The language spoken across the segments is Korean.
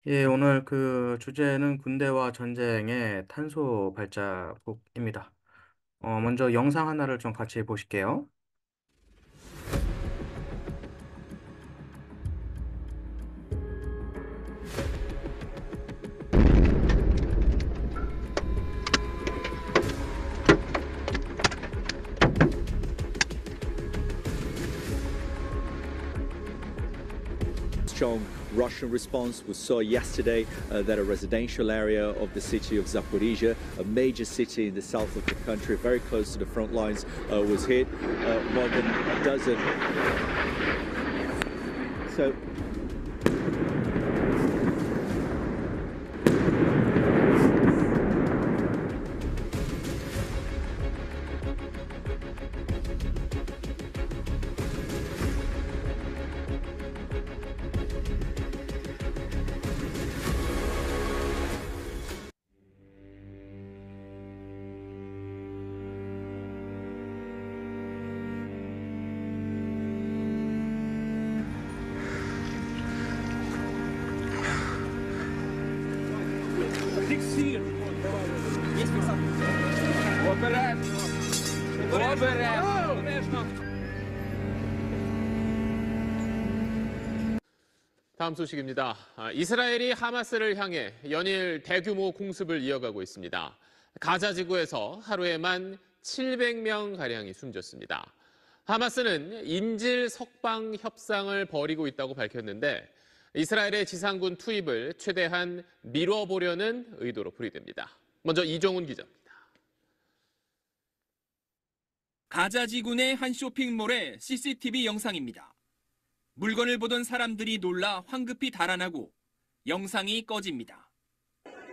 예, 오늘 그 주제는 군대와 전쟁의 탄소 발자국입니다. 먼저 영상 하나를 좀 같이 보실게요. Strong Russian response. We saw yesterday that a residential area of the city of Zaporizhia, a major city in the south of the country, very close to the front lines, was hit. More than a dozen. So. 다음 소식입니다. 이스라엘이 하마스를 향해 연일 대규모 공습을 이어가고 있습니다. 가자 지구에서 하루에만 700명가량이 숨졌습니다. 하마스는 인질 석방 협상을 벌이고 있다고 밝혔는데 이스라엘의 지상군 투입을 최대한 미뤄보려는 의도로 풀이됩니다. 먼저 이종훈 기자입니다. 가자 지구 내 한 쇼핑몰의 CCTV 영상입니다. 물건을 보던 사람들이 놀라 황급히 달아나고 영상이 꺼집니다.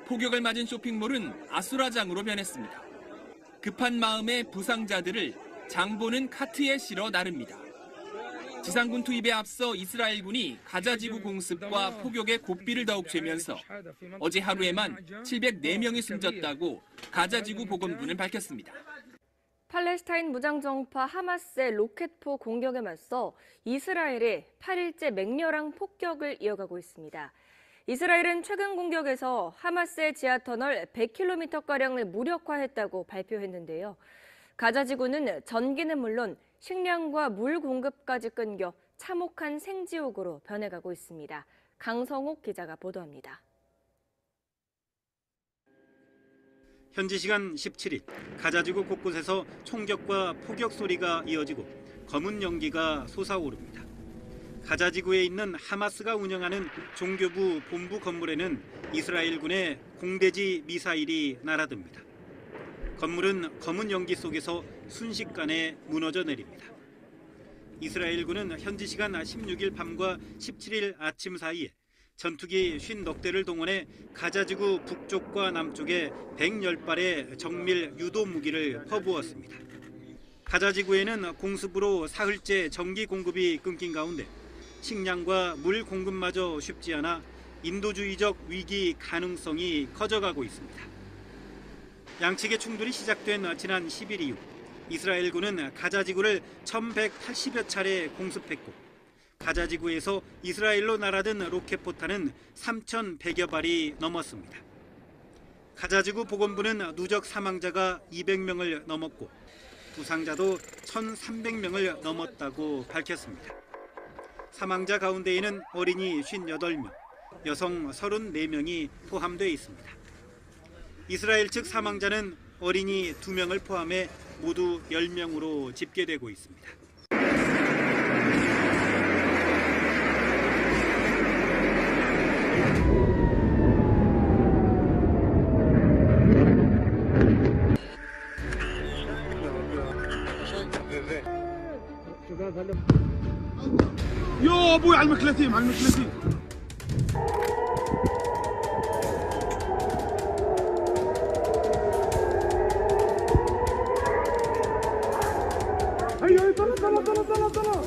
폭격을 맞은 쇼핑몰은 아수라장으로 변했습니다. 급한 마음에 부상자들을 장보는 카트에 실어 나릅니다. 지상군 투입에 앞서 이스라엘군이 가자지구 공습과 폭격의 고삐를 더욱 쬐면서 어제 하루에만 704명이 숨졌다고 가자지구 보건부는 밝혔습니다. 팔레스타인 무장정파 하마스의 로켓포 공격에 맞서 이스라엘이 8일째 맹렬한 폭격을 이어가고 있습니다. 이스라엘은 최근 공격에서 하마스의 지하터널 100km가량을 무력화했다고 발표했는데요. 가자지구는 전기는 물론 식량과 물 공급까지 끊겨 참혹한 생지옥으로 변해가고 있습니다. 강성옥 기자가 보도합니다. 현지 시간 17일 가자지구 곳곳에서 총격과 포격 소리가 이어지고 검은 연기가 솟아오릅니다. 가자지구에 있는 하마스가 운영하는 종교부 본부 건물에는 이스라엘군의 공대지 미사일이 날아듭니다. 건물은 검은 연기 속에서 순식간에 무너져 내립니다. 이스라엘군은 현지 시간 16일 밤과 17일 아침 사이에 전투기 50넉대를 동원해 가자지구 북쪽과 남쪽에 110발의 정밀 유도 무기를 퍼부었습니다. 가자지구에는 공습으로 사흘째 전기 공급이 끊긴 가운데 식량과 물 공급마저 쉽지 않아 인도주의적 위기 가능성이 커져가고 있습니다. 양측의 충돌이 시작된 지난 10일 이후 이스라엘군은 가자지구를 1180여 차례 공습했고 가자지구에서 이스라엘로 날아든 로켓포탄은 3,100여 발이 넘었습니다. 가자지구 보건부는 누적 사망자가 200명을 넘었고 부상자도 1,300명을 넘었다고 밝혔습니다. 사망자 가운데에는 어린이 58명, 여성 34명이 포함되어 있습니다. 이스라엘 측 사망자는 어린이 2명을 포함해 모두 10명으로 집계되고 있습니다. يا ابوي على المكلتين على المكلتين هيا طلع طلع طلع طلع طلع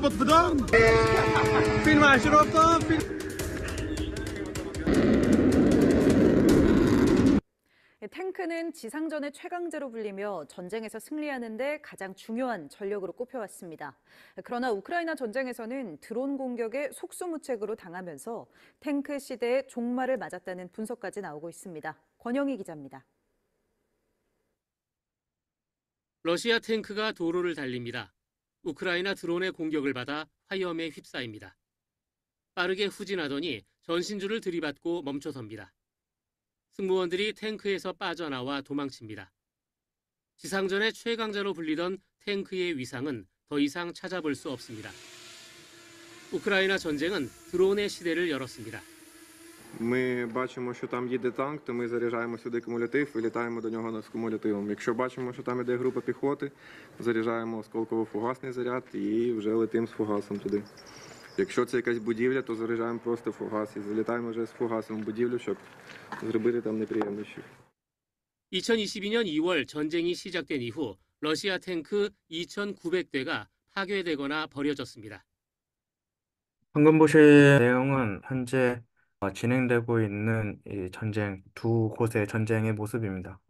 بطبدان فين مع شرطة فين. 탱크는 지상전의 최강자로 불리며 전쟁에서 승리하는 데 가장 중요한 전력으로 꼽혀왔습니다. 그러나 우크라이나 전쟁에서는 드론 공격에 속수무책으로 당하면서 탱크 시대의 종말을 맞았다는 분석까지 나오고 있습니다. 권영희 기자입니다. 러시아 탱크가 도로를 달립니다. 우크라이나 드론의 공격을 받아 화염에 휩싸입니다. 빠르게 후진하더니 전신주를 들이받고 멈춰섭니다. 승무원들이 탱크에서 빠져나와 도망칩니다. 지상전의 최강자로 불리던 탱크의 위상은 더 이상 찾아볼 수 없습니다. 우크라이나 전쟁은 드론의 시대를 열었습니다. Ми бачимо, що там їде танк, то ми заряджаємо сюди кумулятив і літаємо до нього з кумулятивом. Якщо бачимо, що там іде група піхоти, заряджаємо осколково-фугасний заряд і вже летимо з фугасом туди. Якщо це якась будівля, то заряджаємо просто фугас і залітаємо вже з фугасом в будівлю, щоб зробити там неприємності. 2022년 2월 전쟁이 시작된 이후 러시아 탱크 2,900대가 파괴되거나 버려졌습니다. 방금 보신 내용은 현재 진행되고 있는 이 전쟁, 두 곳의 전쟁의 모습입니다.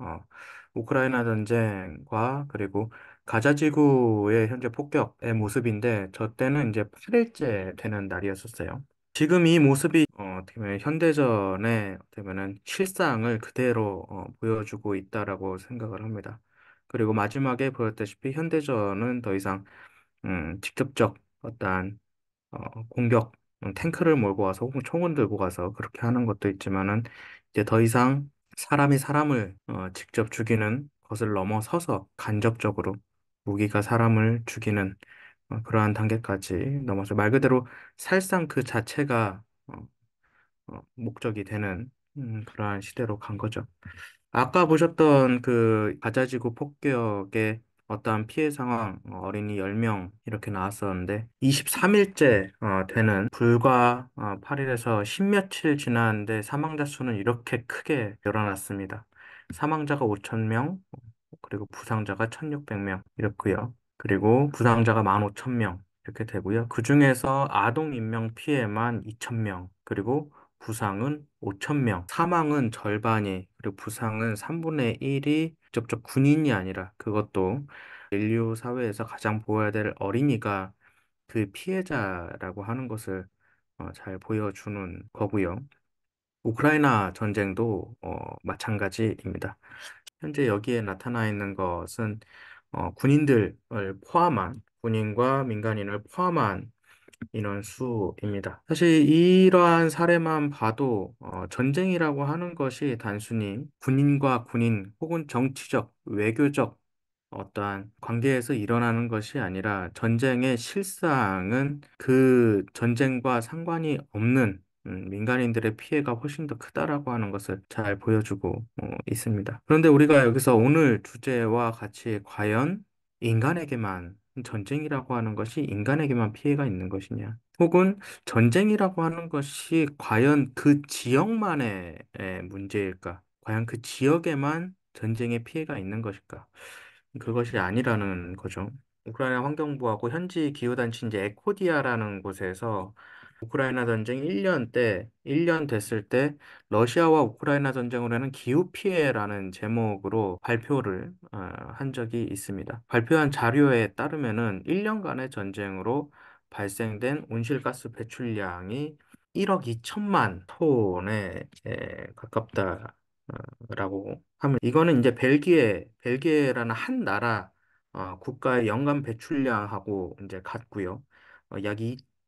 우크라이나 전쟁과 그리고 가자 지구의 현재 폭격의 모습인데, 저 때는 이제 8일째 되는 날이었었어요. 지금 이 모습이 어떻게 보면 현대전의 어떻게 보면 실상을 그대로 보여주고 있다라고 생각을 합니다. 그리고 마지막에 보였다시피 현대전은 더 이상 직접적 어떠한 공격, 탱크를 몰고 와서 혹은 총을 들고 가서 그렇게 하는 것도 있지만은 이제 더 이상 사람이 사람을 직접 죽이는 것을 넘어서서 간접적으로 무기가 사람을 죽이는 그러한 단계까지 넘어서 말 그대로 살상 그 자체가 목적이 되는 그러한 시대로 간 거죠. 아까 보셨던 그 가자지구 폭격의 어떠한 피해 상황, 어린이 10명 이렇게 나왔었는데 23일째 되는 불과 8일에서 10며칠 지났는데 사망자 수는 이렇게 크게 늘어났습니다. 사망자가 5,000명, 그리고 부상자가 1,600명 이렇고요. 그리고 부상자가 15,000명 이렇게 되고요. 그중에서 아동 인명 피해만 2,000명, 그리고 부상은 5,000명, 사망은 절반이, 그리고 부상은 3분의 1이 직접적 군인이 아니라 그것도 인류 사회에서 가장 보호해야 될 어린이가 그 피해자라고 하는 것을 잘 보여주는 거고요. 우크라이나 전쟁도 마찬가지입니다. 현재 여기에 나타나 있는 것은 군인들을 포함한, 군인과 민간인을 포함한 인원수입니다. 사실 이러한 사례만 봐도 전쟁이라고 하는 것이 단순히 군인과 군인 혹은 정치적, 외교적 어떠한 관계에서 일어나는 것이 아니라 전쟁의 실상은 그 전쟁과 상관이 없는 민간인들의 피해가 훨씬 더 크다라고 하는 것을 잘 보여주고 있습니다. 그런데 우리가 여기서 오늘 주제와 같이 과연 인간에게만 전쟁이라고 하는 것이 인간에게만 피해가 있는 것이냐? 혹은 전쟁이라고 하는 것이 과연 그 지역만의 문제일까? 과연 그 지역에만 전쟁의 피해가 있는 것일까? 그것이 아니라는 거죠. 우크라이나 환경부하고 현지 기후단체인 이제 에코디아라는 곳에서 우크라이나 전쟁 1년 됐을 때 러시아와 우크라이나 전쟁으로는 기후 피해라는 제목으로 발표를 한 적이 있습니다. 발표한 자료에 따르면은 1년간의 전쟁으로 발생된 온실가스 배출량이 1억 2천만 톤에 가깝다라고 하면, 이거는 이제 벨기에라는 한 나라 국가의 연간 배출량하고 이제 같고요. 약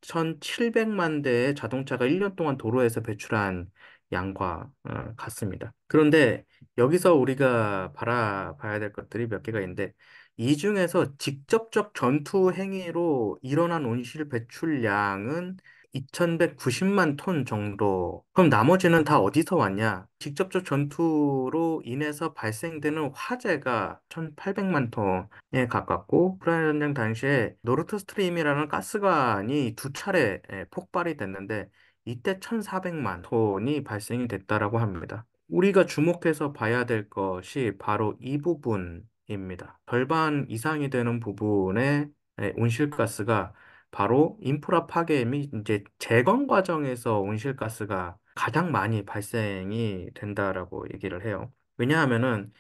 2,700만 대의 자동차가 1년 동안 도로에서 배출한 양과 같습니다. 그런데 여기서 우리가 바라봐야 될 것들이 몇 개가 있는데, 이 중에서 직접적 전투 행위로 일어난 온실 배출량은 2,190만 톤 정도. 그럼 나머지는 다 어디서 왔냐? 직접적 전투로 인해서 발생되는 화재가 1,800만 톤에 가깝고, 우크라이나 전쟁 당시에 노르트 스트림이라는 가스관이 두 차례 폭발이 됐는데 이때 1,400만 톤이 발생이 됐다라고 합니다. 우리가 주목해서 봐야 될 것이 바로 이 부분입니다. 절반 이상이 되는 부분의 온실가스가 바로 인프라 파괴 및 이제 재건 과정에서 온실가스가 가장 많이 발생이 된다라고 얘기를 해요. 왜냐하면은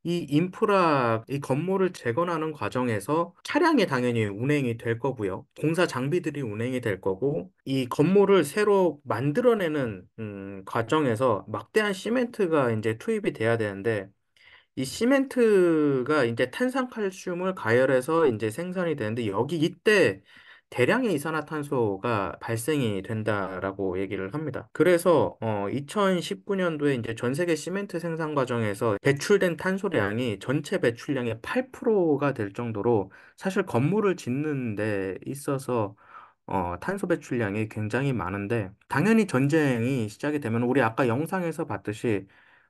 이 건물을 재건하는 과정에서 차량이 당연히 운행이 될 거고요. 공사 장비들이 운행이 될 거고, 이 건물을 새로 만들어내는 과정에서 막대한 시멘트가 이제 투입이 돼야 되는데, 이 시멘트가 이제 탄산칼슘을 가열해서 이제 생산이 되는데 여기 이때 대량의 이산화탄소가 발생이 된다라고 얘기를 합니다. 그래서 2019년도에 이제 전 세계 시멘트 생산 과정에서 배출된 탄소량이 전체 배출량의 8%가 될 정도로 사실 건물을 짓는 데 있어서 탄소 배출량이 굉장히 많은데, 당연히 전쟁이 시작이 되면 우리 아까 영상에서 봤듯이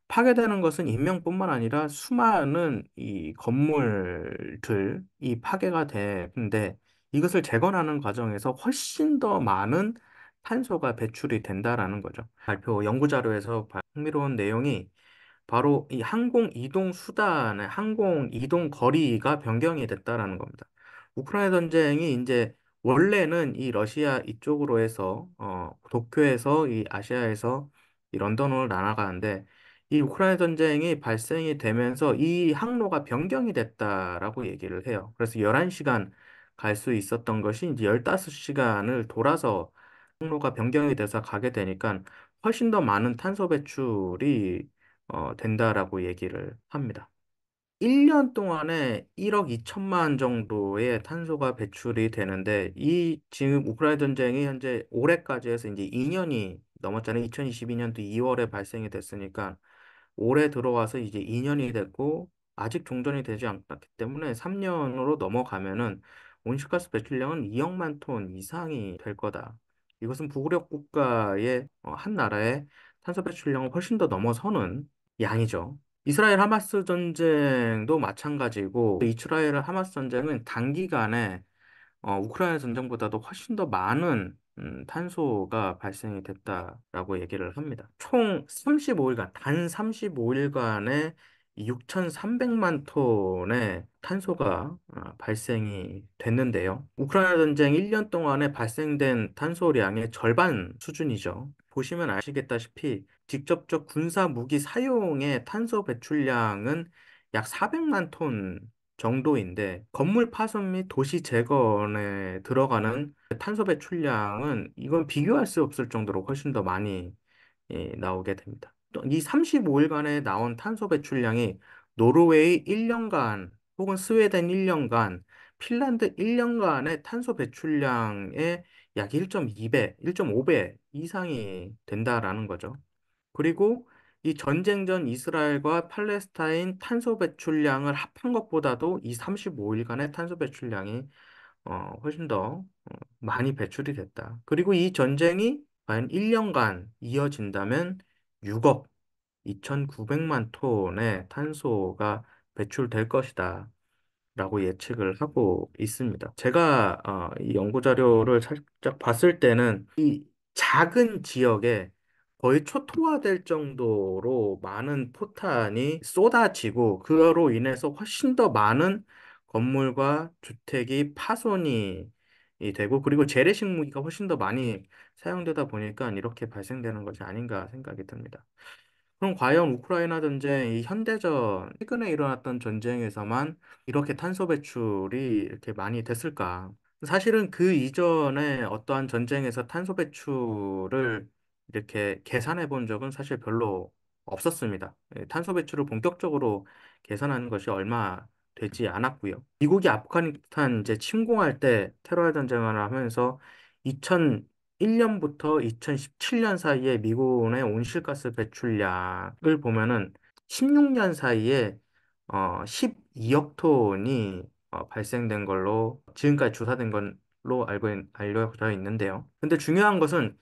파괴되는 것은 인명뿐만 아니라 수많은 이 건물들이 파괴가 되는데, 이것을 재건하는 과정에서 훨씬 더 많은 탄소가 배출이 된다라는 거죠. 연구 자료에서 흥미로운 내용이 바로 이 항공 이동 수단의 항공 이동 거리가 변경이 됐다라는 겁니다. 우크라이나 전쟁이 이제 원래는 이 러시아 이쪽으로 해서 도쿄에서 이 아시아에서 이 런던으로 날아가는데, 이 우크라이나 전쟁이 발생이 되면서 이 항로가 변경이 됐다라고 얘기를 해요. 그래서 11시간 갈 수 있었던 것이 이제 15시간을 돌아서 항로가 변경이 돼서 가게 되니까 훨씬 더 많은 탄소 배출이 된다라고 얘기를 합니다. 1년 동안에 1억 2천만 정도의 탄소가 배출이 되는데, 이 지금 우크라이나 전쟁이 현재 올해까지 해서 이제 2년이 넘었잖아요. 2022년도 2월에 발생이 됐으니까 올해 들어와서 이제 2년이 됐고 아직 종전이 되지 않았기 때문에 3년으로 넘어가면은 온실가스 배출량은 2억만 톤 이상이 될 거다. 이것은 북유럽 국가의 한 나라의 탄소 배출량을 훨씬 더 넘어서는 양이죠. 이스라엘 하마스 전쟁도 마찬가지고, 이스라엘 하마스 전쟁은 단기간에 우크라이나 전쟁보다도 훨씬 더 많은 탄소가 발생이 됐다라고 얘기를 합니다. 총 35일간, 단 35일간에 6,300만 톤의 탄소가 발생이 됐는데요. 우크라이나 전쟁 1년 동안에 발생된 탄소량의 절반 수준이죠. 보시면 아시겠다시피 직접적 군사 무기 사용의 탄소 배출량은 약 400만 톤 정도인데, 건물 파손 및 도시 재건에 들어가는 탄소 배출량은 이건 비교할 수 없을 정도로 훨씬 더 많이 나오게 됩니다. 또 이 35일간에 나온 탄소 배출량이 노르웨이 1년간 혹은 스웨덴 1년간, 핀란드 1년간의 탄소 배출량의 약 1.2배, 1.5배 이상이 된다라는 거죠. 그리고 이 전쟁 전 이스라엘과 팔레스타인 탄소 배출량을 합한 것보다도 이 35일간의 탄소 배출량이 훨씬 더 많이 배출이 됐다. 그리고 이 전쟁이 과연 1년간 이어진다면 6억 2,900만 톤의 탄소가 배출될 것이다, 라고 예측을 하고 있습니다. 제가 이 연구 자료를 살짝 봤을 때는 이 작은 지역에 거의 초토화될 정도로 많은 포탄이 쏟아지고, 그로 인해서 훨씬 더 많은 건물과 주택이 파손이 되고, 그리고 재래식 무기가 훨씬 더 많이 사용되다 보니까 이렇게 발생되는 것이 아닌가 생각이 듭니다. 그럼 과연 우크라이나 전쟁, 이 현대전, 최근에 일어났던 전쟁에서만 이렇게 탄소 배출이 이렇게 많이 됐을까? 사실은 그 이전에 어떠한 전쟁에서 탄소 배출을 이렇게 계산해 본 적은 사실 별로 없었습니다. 탄소 배출을 본격적으로 계산하는 것이 얼마 되지 않았고요. 미국이 아프가니스탄 이제 침공할 때 테러 전쟁을 하면서 2001년부터 2017년 사이에 미군의 온실가스 배출량을 보면은 16년 사이에 12억 톤이 발생된 걸로 지금까지 조사된 걸로 알려져 있는데요. 근데 중요한 것은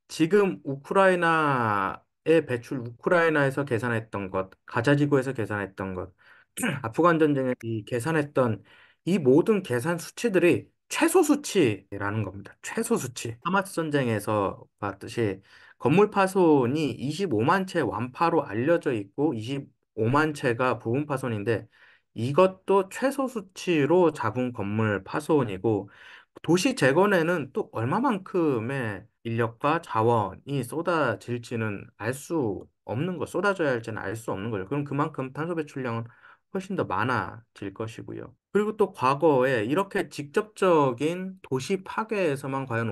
지금 우크라이나의 배출, 우크라이나에서 계산했던 것, 가자지구에서 계산했던 것, 아프간 전쟁에 이 계산했던 이 모든 계산 수치들이 최소 수치라는 겁니다. 최소 수치. 하마스 전쟁에서 봤듯이 건물 파손이 25만 채 완파로 알려져 있고 25만 채가 부분 파손인데, 이것도 최소 수치로 잡은 건물 파손이고, 도시 재건에는 또 얼마만큼의 인력과 자원이 쏟아질지는 알 수 없는 거, 쏟아져야 할지는 알 수 없는 거예요. 그럼 그만큼 탄소 배출량은 훨씬 더 많아질 것이고요. 그리고 또 과거에 이렇게 직접적인 도시 파괴에서만 과연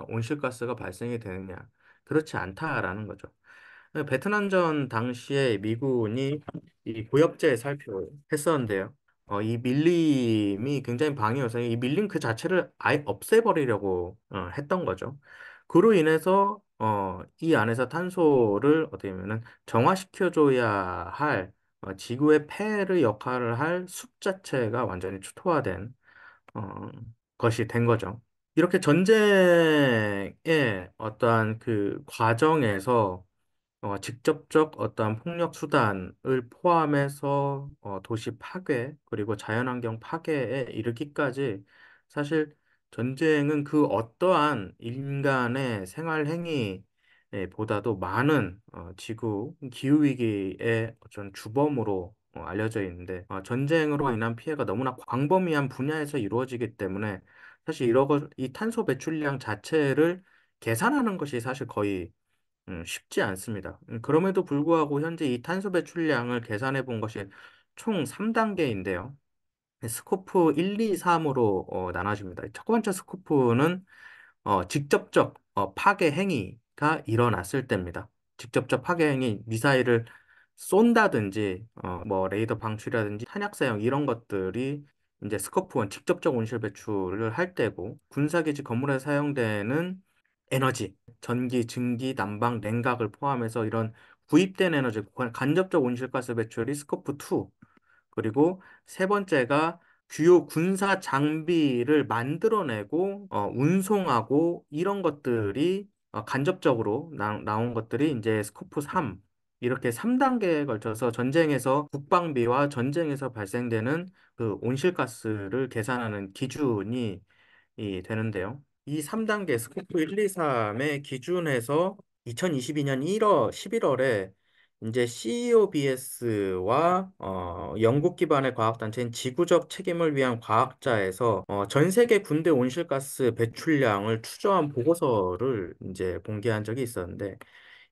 온실가스가 발생이 되느냐? 그렇지 않다라는 거죠. 베트남전 당시에 미군이 이 고엽제 살표했었는데요. 이 밀림이 굉장히 방해여서 이 밀림 그 자체를 아예 없애버리려고 했던 거죠. 그로 인해서 이 안에서 탄소를 어떻게 보면은 정화시켜줘야 할 지구의 폐를 역할을 할 숲 자체가 완전히 초토화된 어, 것이 된 거죠. 이렇게 전쟁의 어떠한 그 과정에서 직접적 어떠한 폭력 수단을 포함해서 도시 파괴 그리고 자연환경 파괴에 이르기까지 사실 전쟁은 그 어떠한 인간의 생활 행위보다도 많은 지구 기후 위기의 어떤 주범으로 알려져 있는데 전쟁으로 인한 피해가 너무나 광범위한 분야에서 이루어지기 때문에 사실 이 탄소 배출량 자체를 계산하는 것이 사실 거의 쉽지 않습니다. 그럼에도 불구하고 현재 이 탄소 배출량을 계산해 본 것이 총 3단계인데요. 스코프 1, 2, 3으로 나눠집니다. 첫 번째 스코프는 직접적 파괴 행위가 일어났을 때입니다. 직접적 파괴 행위, 미사일을 쏜다든지, 뭐 레이더 방출이라든지 탄약 사용 이런 것들이 이제 스코프 1 직접적 온실 배출을 할 때고 군사기지 건물에 사용되는 에너지, 전기, 증기, 난방, 냉각을 포함해서 이런 구입된 에너지, 간접적 온실가스 배출이 스코프 2, 그리고 세 번째가 주요 군사 장비를 만들어내고 운송하고 이런 것들이 간접적으로 나온 것들이 이제 스코프 3. 이렇게 3단계에 걸쳐서 전쟁에서 국방비와 전쟁에서 발생되는 그 온실가스를 계산하는 기준이 되는데요. 이 3단계 스코프 1, 2, 3의 기준에서 2022년 11월에 이제 CEOBS와 영국 기반의 과학단체인 지구적 책임을 위한 과학자에서 전 세계 군대 온실가스 배출량을 추정한 보고서를 이제 공개한 적이 있었는데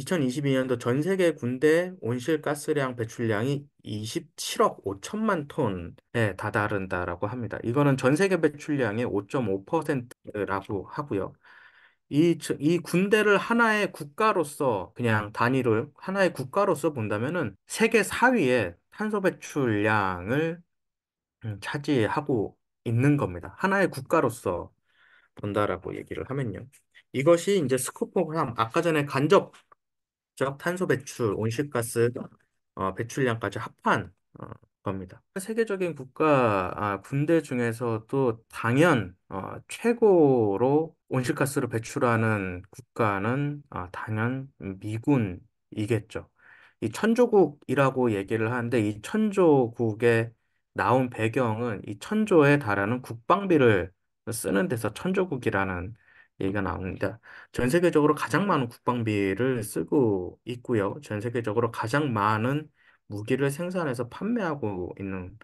2022년도 전 세계 군대 온실가스량 배출량이 27억 5천만 톤에 다다른다라고 합니다. 이거는 전 세계 배출량의 5.5%라고 하고요. 이 군대를 하나의 국가로서 그냥 단위로 하나의 국가로서 본다면은 세계 4위의 탄소 배출량을 차지하고 있는 겁니다. 하나의 국가로서 본다라고 얘기를 하면요. 이것이 이제 스코프 3, 아까 전에 간접 탄소 배출, 온실가스 배출량까지 합한 겁니다. 세계적인 군대 중에서도 당연 최고로 온실가스를 배출하는 국가는 당연 미군이겠죠. 이 천조국이라고 얘기를 하는데 이 천조국에 나온 배경은 이 천조에 달하는 국방비를 쓰는 데서 천조국이라는 얘기가 나옵니다. 전 세계적으로 가장 많은 국방비를 쓰고 있고요. 전 세계적으로 가장 많은 무기를 생산해서 판매하고 있는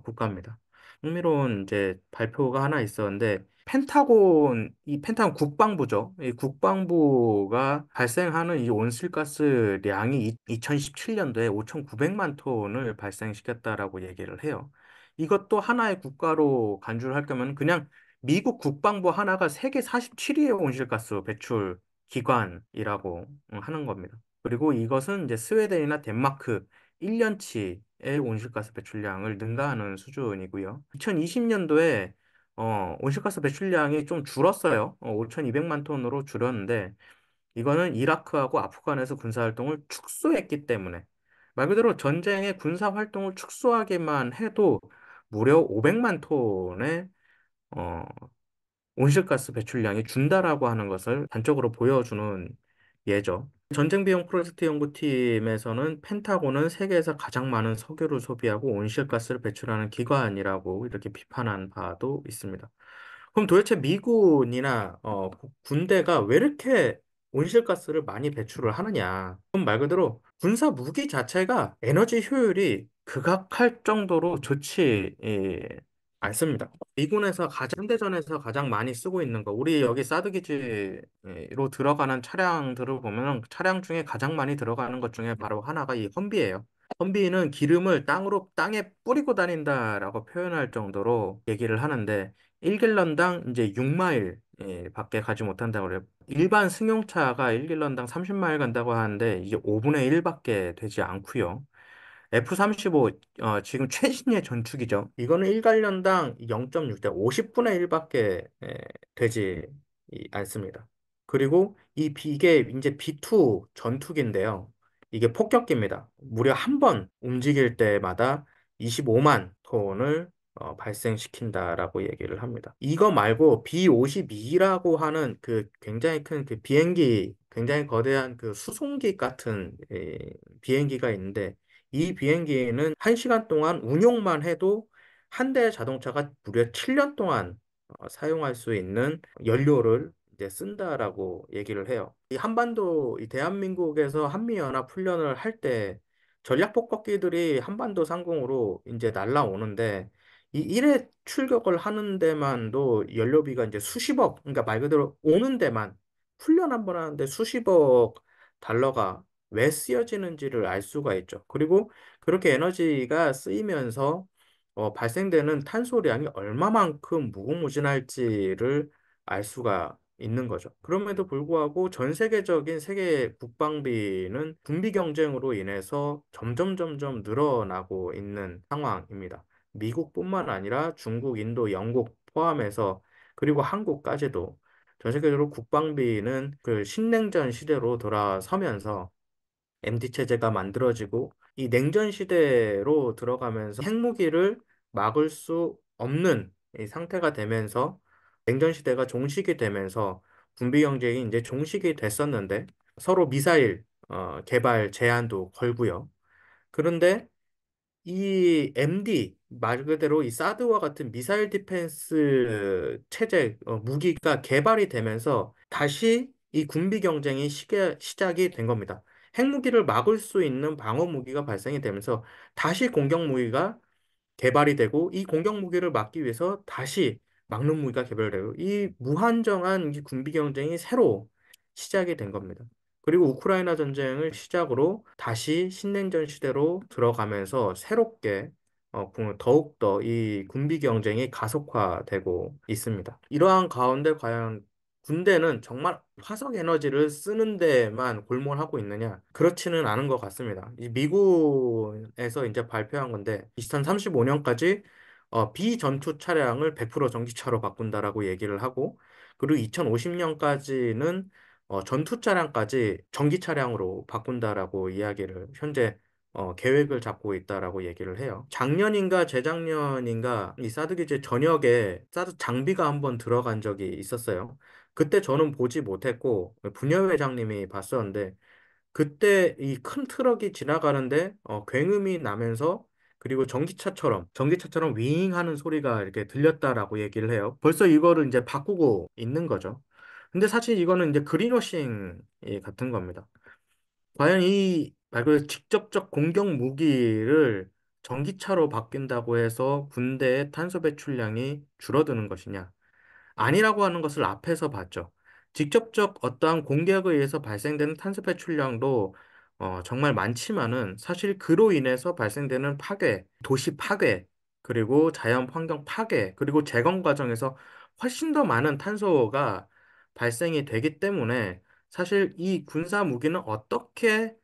국가입니다. 흥미로운 이제 발표가 하나 있었는데 이 펜타곤 국방부죠. 이 국방부가 발생하는 이 온실가스량이 2017년도에 5,900만 톤을 발생시켰다라고 얘기를 해요. 이것도 하나의 국가로 간주를 할 거면 그냥 미국 국방부 하나가 세계 47위의 온실가스 배출 기관이라고 하는 겁니다. 그리고 이것은 이제 스웨덴이나 덴마크 1년치의 온실가스 배출량을 능가하는 수준이고요. 2020년도에 온실가스 배출량이 좀 줄었어요. 5,200만 톤으로 줄었는데 이거는 이라크하고 아프간에서 군사활동을 축소했기 때문에 말 그대로 전쟁의 군사활동을 축소하기만 해도 무려 500만 톤의 어, 온실가스 배출량이 준다라고 하는 것을 단적으로 보여주는 예죠. 전쟁 비용 프로젝트 연구팀에서는 펜타곤은 세계에서 가장 많은 석유를 소비하고 온실가스를 배출하는 기관이라고 이렇게 비판한 바도 있습니다. 그럼 도대체 미군이나 군대가 왜 이렇게 온실가스를 많이 배출을 하느냐? 그럼 말 그대로 군사 무기 자체가 에너지 효율이 극악할 정도로 좋지 습니다 미군에서 현대전에서 가장 많이 쓰고 있는 거, 우리 여기 사드 기지로 들어가는 차량들을 보면 차량 중에 가장 많이 들어가는 것 중에 바로 하나가 이 험비예요. 험비는 기름을 땅에 뿌리고 다닌다라고 표현할 정도로 얘기를 하는데 1길런당 이제 6마일 밖에 가지 못한다고 그래요. 일반 승용차가 1길런당 30마일 간다고 하는데 이게 5분의 1밖에 되지 않고요. F-35 지금 최신의 전투기죠. 이거는 1관련당 0.6대 50분의 1밖에 되지 않습니다. 그리고 이게 이제 B2 전투기인데요. 이게 폭격기입니다. 무려 한 번 움직일 때마다 25만 톤을 발생시킨다라고 얘기를 합니다. 이거 말고 B-52라고 하는 그 굉장히 큰 그 비행기, 굉장히 거대한 그 수송기 같은 비행기가 있는데 이 비행기는 1시간 동안 운용만 해도 한 대 자동차가 무려 7년 동안 사용할 수 있는 연료를 이제 쓴다라고 얘기를 해요. 이 한반도, 이 대한민국에서 한미연합 훈련을 할 때 전략폭격기들이 한반도 상공으로 이제 날라오는데 이 1회 출격을 하는 데만도 연료비가 이제 수십억, 그러니까 말 그대로 오는 데만 훈련 한 번 하는데 수십억 달러가 왜 쓰여지는지를 알 수가 있죠. 그리고 그렇게 에너지가 쓰이면서 발생되는 탄소량이 얼마만큼 무궁무진할지를 알 수가 있는 거죠. 그럼에도 불구하고 전 세계적인 세계 국방비는 군비 경쟁으로 인해서 점점 늘어나고 있는 상황입니다. 미국뿐만 아니라 중국, 인도, 영국 포함해서 그리고 한국까지도 전 세계적으로 국방비는 그 신냉전 시대로 돌아서면서 MT 체제가 만들어지고 이 냉전 시대로 들어가면서 핵무기를 막을 수 없는 이 상태가 되면서 냉전 시대가 종식이 되면서 군비 경쟁이 이제 종식이 됐었는데 서로 미사일 개발 제한도 걸고요. 그런데 이 MD 말 그대로 이 사드와 같은 미사일 디펜스 체제 무기가 개발이 되면서 다시 이 군비 경쟁이 시작이 된 겁니다. 핵무기를 막을 수 있는 방어 무기가 발생이 되면서 다시 공격 무기가 개발이 되고 이 공격 무기를 막기 위해서 다시 막는 무기가 개발되고 이 무한정한 이 군비 경쟁이 새로 시작이 된 겁니다. 그리고 우크라이나 전쟁을 시작으로 다시 신냉전 시대로 들어가면서 새롭게 더욱더 이 군비 경쟁이 가속화되고 있습니다. 이러한 가운데 과연 군대는 정말 화석 에너지를 쓰는 데만 골몰하고 있느냐? 그렇지는 않은 것 같습니다. 이 미국에서 이제 발표한 건데 2035년까지 비전투 차량을 100% 전기차로 바꾼다라고 얘기를 하고 그리고 2050년까지는 전투 차량까지 전기 차량으로 바꾼다라고 이야기를 현재 계획을 잡고 있다라고 얘기를 해요. 작년인가 재작년인가 이 사드 기지 전역에 사드 장비가 한번 들어간 적이 있었어요. 그때 저는 보지 못했고 분여회장님이 봤었는데 그때 이 큰 트럭이 지나가는데 굉음이 나면서 그리고 전기차처럼 윙 하는 소리가 이렇게 들렸다라고 얘기를 해요. 벌써 이거를 이제 바꾸고 있는 거죠. 근데 사실 이거는 이제 그린워싱 같은 겁니다. 과연 이 말 그대로 직접적 공격 무기를 전기차로 바뀐다고 해서 군대의 탄소 배출량이 줄어드는 것이냐? 아니라고 하는 것을 앞에서 봤죠. 직접적 어떠한 공격에 의해서 발생되는 탄소 배출량도 정말 많지만은 사실 그로 인해서 발생되는 파괴, 도시 파괴, 그리고 자연 환경 파괴, 그리고 재건 과정에서 훨씬 더 많은 탄소가 발생이 되기 때문에 사실 이 군사 무기는 어떻게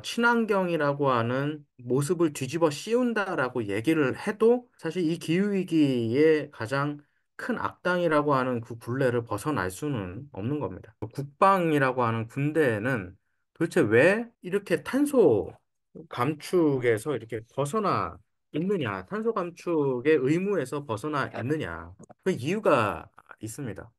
친환경이라고 하는 모습을 뒤집어 씌운다라고 얘기를 해도 사실 이 기후위기에 가장 큰 악당이라고 하는 그 굴레를 벗어날 수는 없는 겁니다. 국방이라고 하는 군대는 도대체 왜 이렇게 탄소 감축에서 이렇게 벗어나 있느냐, 탄소 감축의 의무에서 벗어나 있느냐, 그 이유가 있습니다.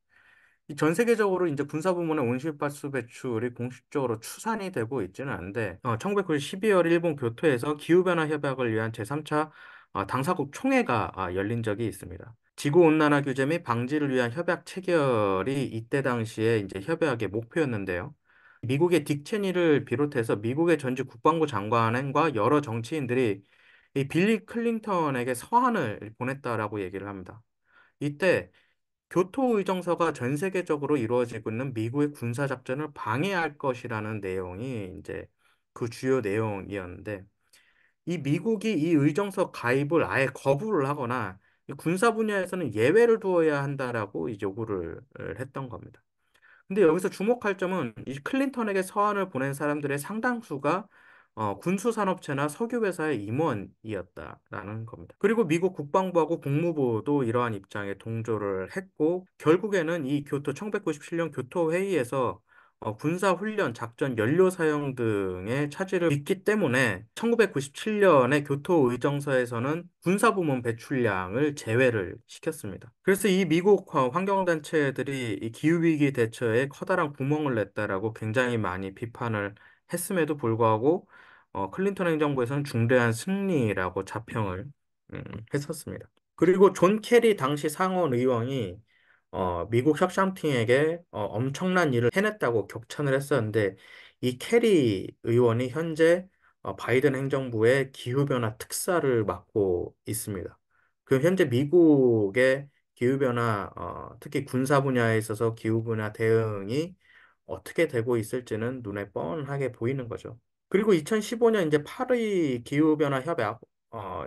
이전 세계적으로 이제 군사부문의 온실가스 배출이 공식적으로 추산이 되고 있지는 않은데, 1990 12월 일본 교토에서 기후변화 협약을 위한 제3차 당사국 총회가 열린 적이 있습니다. 지구온난화 규제 및 방지를 위한 협약 체결이 이때 당시에 이제 협약의 목표였는데요. 미국의 딕 체니를 비롯해서 미국의 전직 국방부 장관과 여러 정치인들이 이 빌리 클린턴에게 서한을 보냈다라고 얘기를 합니다. 이때 교토 의정서가 전 세계적으로 이루어지고 있는 미국의 군사 작전을 방해할 것이라는 내용이 이제 그 주요 내용이었는데, 이 미국이 이 의정서 가입을 아예 거부를 하거나 이 군사 분야에서는 예외를 두어야 한다라고 이 요구를 했던 겁니다. 근데 여기서 주목할 점은 이 클린턴에게 서한을 보낸 사람들의 상당수가 군수산업체나 석유회사의 임원이었다라는 겁니다. 그리고 미국 국방부하고 국무부도 이러한 입장에 동조를 했고, 결국에는 이 교토 1997년 교토 회의에서 군사훈련, 작전, 연료 사용 등의 차질을 빚기 때문에 1997년에 교토 의정서에서는 군사부문 배출량을 제외를 시켰습니다. 그래서 이 미국 환경단체들이 이 기후위기 대처에 커다란 구멍을 냈다라고 굉장히 많이 비판을 했음에도 불구하고 클린턴 행정부에서는 중대한 승리라고 자평을 했었습니다. 그리고 존 케리 당시 상원 의원이 미국 혁신팀에게 엄청난 일을 해냈다고 격찬을 했었는데, 이 케리 의원이 현재 바이든 행정부의 기후변화 특사를 맡고 있습니다. 그 현재 미국의 기후변화, 특히 군사 분야에 있어서 기후변화 대응이 어떻게 되고 있을지는 눈에 뻔하게 보이는 거죠. 그리고 2015년 이제 파리 기후변화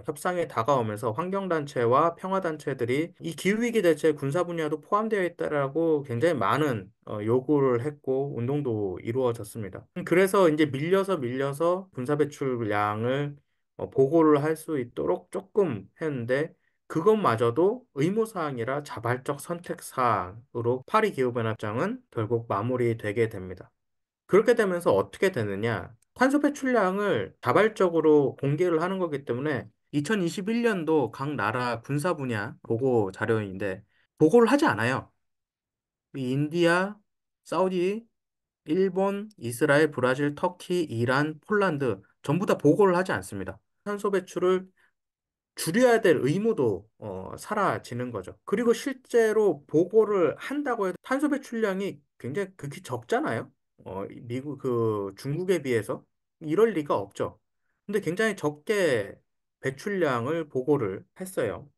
협상에 다가오면서 환경단체와 평화단체들이 이 기후위기 대책 군사 분야도 포함되어 있다라고 굉장히 많은 요구를 했고 운동도 이루어졌습니다. 그래서 이제 밀려서 군사 배출량을 보고를 할 수 있도록 조금 했는데, 그것마저도 의무사항이라 자발적 선택사항으로 파리 기후변화장은 결국 마무리되게 됩니다. 그렇게 되면서 어떻게 되느냐? 탄소 배출량을 자발적으로 공개를 하는 거기 때문에 2021년도 각 나라 군사 분야 보고 자료인데 보고를 하지 않아요. 이 인디아, 사우디, 일본, 이스라엘, 브라질, 터키, 이란, 폴란드 전부 다 보고를 하지 않습니다. 탄소 배출을 줄여야 될 의무도 사라지는 거죠. 그리고 실제로 보고를 한다고 해도 탄소 배출량이 굉장히 극히 적잖아요. 미국 중국에 비해서 이럴 리가 없죠. 근데 굉장히 적게 배출량을 보고를 했어요.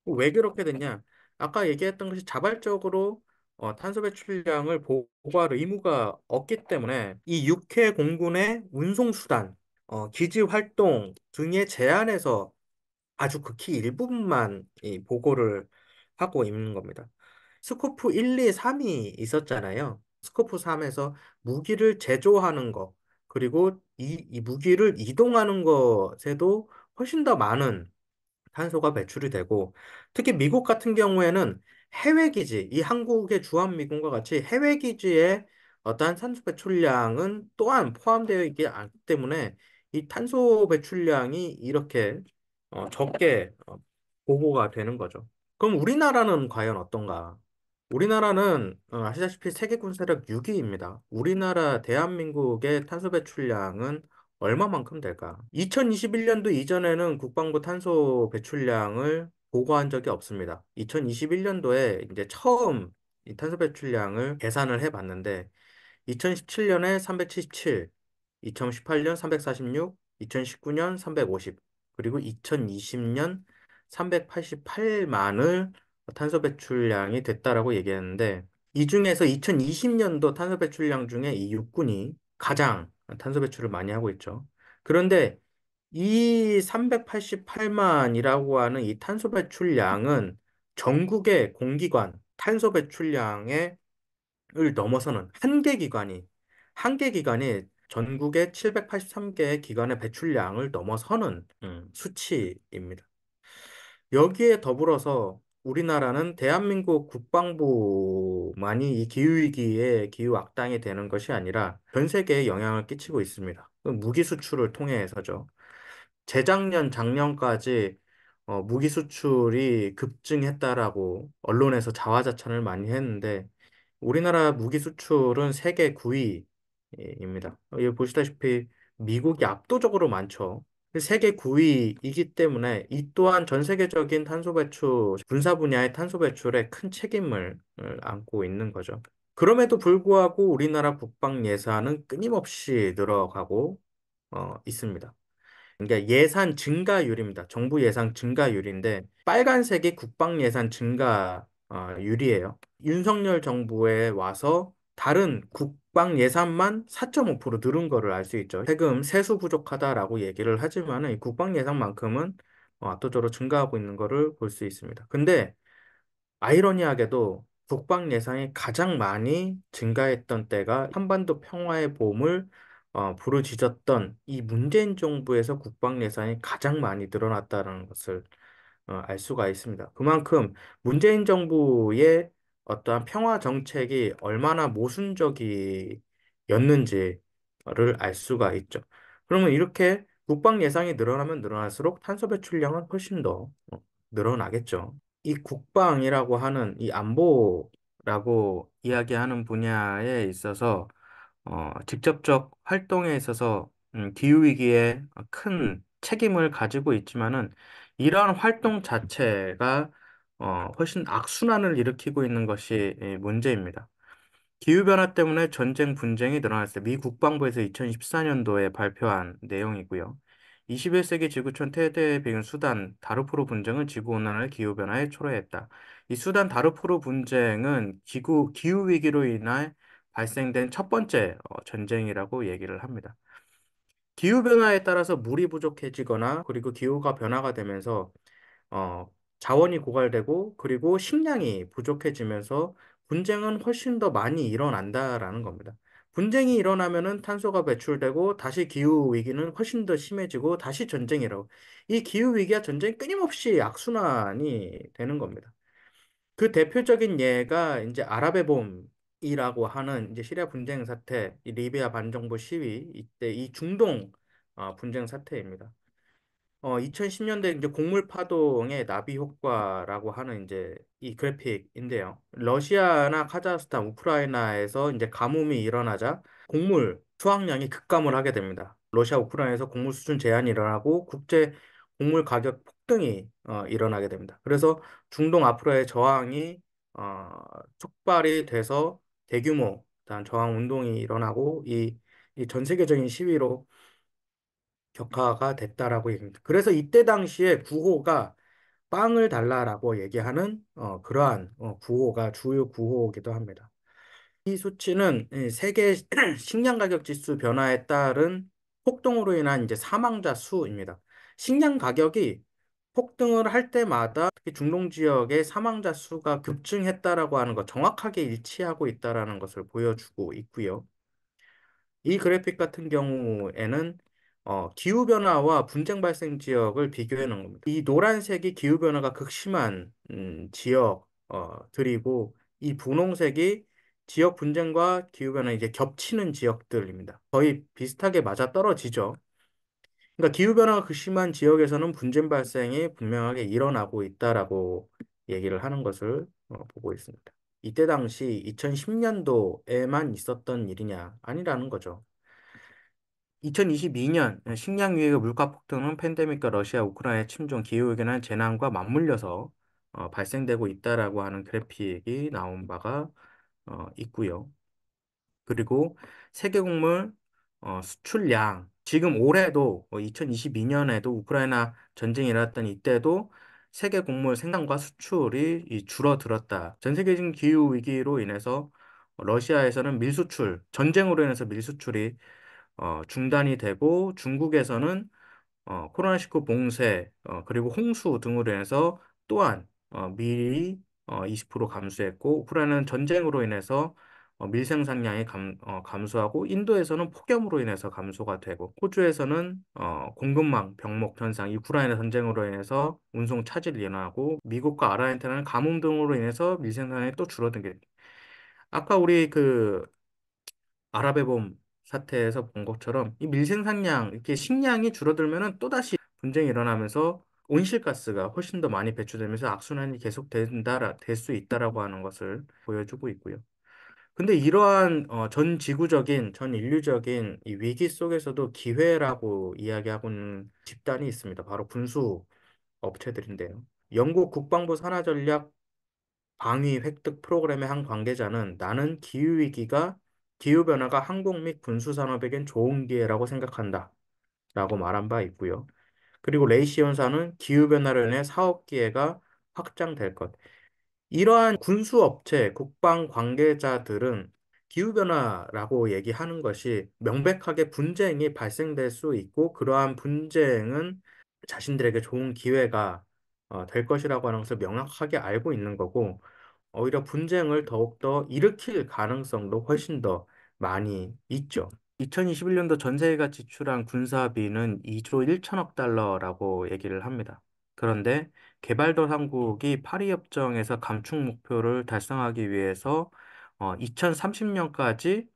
왜 그렇게 됐냐? 아까 얘기했던 것이 자발적으로 탄소 배출량을 보고할 의무가 없기 때문에 이 육해 공군의 운송 수단, 기지 활동 등의 제한에서 아주 극히 일부분만 이 보고를 하고 있는 겁니다. 스코프 1, 2, 3이 있었잖아요. 스코프 3에서 무기를 제조하는 것, 그리고 이 무기를 이동하는 것에도 훨씬 더 많은 탄소가 배출이 되고, 특히 미국 같은 경우에는 해외기지, 이 한국의 주한미군과 같이 해외기지의 어떠한 탄소 배출량은 또한 포함되어 있지 않기 때문에 이 탄소 배출량이 이렇게 적게 보고가 되는 거죠. 그럼 우리나라는 과연 어떤가? 우리나라는 아시다시피 세계 군사력 6위입니다. 우리나라 대한민국의 탄소 배출량은 얼마만큼 될까? 2021년도 이전에는 국방부 탄소 배출량을 보고한 적이 없습니다. 2021년도에 이제 처음 이 탄소 배출량을 계산을 해봤는데 2017년에 377, 2018년 346, 2019년 350, 그리고 2020년 388만을 탄소 배출량이 됐다라고 얘기했는데, 이 중에서 2020년도 탄소 배출량 중에 이 육군이 가장 탄소 배출을 많이 하고 있죠. 그런데 이 388만이라고 하는 이 탄소 배출량은 전국의 공기관 탄소 배출량의 을 넘어서는 한계 기관이 전국의 783개의 기관의 배출량을 넘어서는 수치입니다. 여기에 더불어서 우리나라는 대한민국 국방부만이 이 기후위기에 기후 악당이 되는 것이 아니라 전 세계에 영향을 끼치고 있습니다. 무기 수출을 통해서죠. 재작년, 작년까지 무기 수출이 급증했다라고 언론에서 자화자찬을 많이 했는데, 우리나라 무기 수출은 세계 9위입니다. 여기 보시다시피 미국이 압도적으로 많죠. 세계 9위이기 때문에 이 또한 전 세계적인 탄소 배출, 군사 분야의 탄소 배출에 큰 책임을 안고 있는 거죠. 그럼에도 불구하고 우리나라 국방 예산은 끊임없이 늘어가고 있습니다. 그러니까 예산 증가율입니다. 정부 예산 증가율인데 빨간색이 국방 예산 증가율이에요. 윤석열 정부에 와서 다른 국방 예산만 4.5% 늘은 거를 알 수 있죠. 세금 세수 부족하다라고 얘기를 하지만은 이 국방 예산만큼은 압도적으로 증가하고 있는 거를 볼 수 있습니다. 근데 아이러니하게도 국방 예산이 가장 많이 증가했던 때가 한반도 평화의 봄을 부르짖었던 이 문재인 정부에서 국방 예산이 가장 많이 늘어났다는 것을 알 수가 있습니다. 그만큼 문재인 정부의 어떠한 평화 정책이 얼마나 모순적이었는지를 알 수가 있죠. 그러면 이렇게 국방 예산이 늘어나면 늘어날수록 탄소 배출량은 훨씬 더 늘어나겠죠. 이 국방이라고 하는 이 안보라고 이야기하는 분야에 있어서 직접적 활동에 있어서 기후위기에 큰 책임을 가지고 있지만은 이러한 활동 자체가 훨씬 악순환을 일으키고 있는 것이 문제입니다. 기후변화 때문에 전쟁 분쟁이 늘어났어요. 미 국방부에서 2014년도에 발표한 내용이고요. 21세기 지구촌 최대의 배경 수단 다르푸르 분쟁은 지구온난화 기후변화에 초래했다. 이 수단 다르푸르 분쟁은 기후위기로 인해 발생된 첫 번째 전쟁이라고 얘기를 합니다. 기후변화에 따라서 물이 부족해지거나 그리고 기후가 변화가 되면서 어, 자원이 고갈되고 그리고 식량이 부족해지면서 분쟁은 훨씬 더 많이 일어난다라는 겁니다. 분쟁이 일어나면은 탄소가 배출되고 다시 기후 위기는 훨씬 더 심해지고 다시 전쟁이라고. 이 기후 위기와 전쟁이 끊임없이 악순환이 되는 겁니다. 그 대표적인 예가 이제 아랍의 봄이라고 하는 이제 시리아 분쟁 사태, 이 리비아 반정부 시위 이때 이 중동 분쟁 사태입니다. 2010년대 이제 곡물 파동의 나비 효과라고 하는 이제 이 그래픽인데요. 러시아나 카자흐스탄, 우크라이나에서 이제 가뭄이 일어나자 곡물 수확량이 급감을 하게 됩니다. 러시아, 우크라이나에서 곡물 수준 제한이 일어나고 국제 곡물 가격 폭등이 일어나게 됩니다. 그래서 중동 아프리카의 저항이 어, 촉발이 돼서 대규모 일단 저항 운동이 일어나고 이 전 세계적인 시위로 격화가 됐다라고 얘기합니다. 그래서 이때 당시에 구호가 빵을 달라라고 얘기하는 그러한 구호가 주요 구호이기도 합니다. 이 수치는 이 세계 식량 가격 지수 변화에 따른 폭등으로 인한 이제 사망자 수입니다. 식량 가격이 폭등을 할 때마다 특히 중동 지역의 사망자 수가 급증했다라고 하는 것 정확하게 일치하고 있다라는 것을 보여주고 있고요. 이 그래픽 같은 경우에는 기후변화와 분쟁 발생 지역을 비교해 놓은 겁니다. 이 노란색이 기후변화가 극심한 지역들이고 이 분홍색이 지역 분쟁과 기후변화 이제 겹치는 지역들입니다. 거의 비슷하게 맞아떨어지죠. 그러니까 기후변화가 극심한 지역에서는 분쟁 발생이 분명하게 일어나고 있다라고 얘기를 하는 것을 보고 있습니다. 이때 당시 2010년도에만 있었던 일이냐? 아니라는 거죠. 2022년 식량 위기와 물가 폭등은 팬데믹과 러시아, 우크라이나 침종, 기후위기나 재난과 맞물려서 발생되고 있다라고 하는 그래픽이 나온 바가 있고요. 그리고 세계 곡물 수출량 지금 올해도 2022년에도 우크라이나 전쟁이 일어났던 이때도 세계 곡물 생산과 수출이 줄어들었다. 전 세계적인 기후 위기로 인해서 러시아에서는 밀수출, 전쟁으로 인해서 밀수출이 중단이 되고 중국에서는 코로나19 봉쇄 그리고 홍수 등으로 인해서 또한 밀이 20% 감소했고 우크라이나는 전쟁으로 인해서 밀 생산량이 감소하고 인도에서는 폭염으로 인해서 감소가 되고 호주에서는 공급망 병목 현상, 우크라이나 전쟁으로 인해서 운송 차질이 일어나고 미국과 아르헨티나는 가뭄 등으로 인해서 밀 생산이 또 줄어들게 아까 우리 그 아랍의 봄 사태에서 본 것처럼 이 밀생산량, 이렇게 식량이 줄어들면은 또다시 분쟁이 일어나면서 온실가스가 훨씬 더 많이 배출되면서 악순환이 될 수 있다라고 하는 것을 보여주고 있고요. 근데 이러한 전 지구적인, 전 인류적인 이 위기 속에서도 기회라고 이야기하고 있는 집단이 있습니다. 바로 군수 업체들인데요. 영국 국방부 산하전략 방위 획득 프로그램의 한 관계자는 나는 기후변화가 항공 및 군수 산업에겐 좋은 기회라고 생각한다. 라고 말한 바 있고요. 그리고 레이시 연사는 기후변화로 인해 사업 기회가 확장될 것. 이러한 군수업체, 국방 관계자들은 기후변화라고 얘기하는 것이 명백하게 분쟁이 발생될 수 있고 그러한 분쟁은 자신들에게 좋은 기회가 될 것이라고 하는 것을 명확하게 알고 있는 거고 오히려 분쟁을 더욱더 일으킬 가능성도 훨씬 더 많이 있죠. 2021년도 전 세계가 지출한 군사비는 2조 1천억 달러라고 얘기를 합니다. 그런데 개발도상국이 파리 협정에서 감축 목표를 달성하기 위해서 2030년까지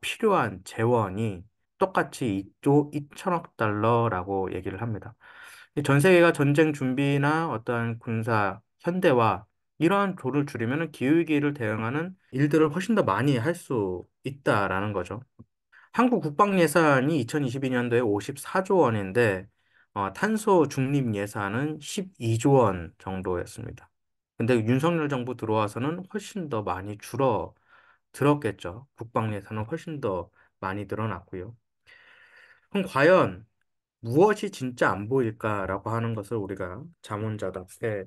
필요한 재원이 똑같이 2조 2천억 달러라고 얘기를 합니다. 이전 세계가 전쟁 준비나 어떠한 군사 현대화 이러한 도를 줄이면 기후위기를 대응하는 일들을 훨씬 더 많이 할 수 있다라는 거죠. 한국 국방 예산이 2022년도에 54조 원인데 탄소 중립 예산은 12조 원 정도였습니다. 근데 윤석열 정부 들어와서는 훨씬 더 많이 들었겠죠. 국방 예산은 훨씬 더 많이 늘어났고요. 그럼 과연 무엇이 진짜 안 보일까라고 하는 것을 우리가 자문자답게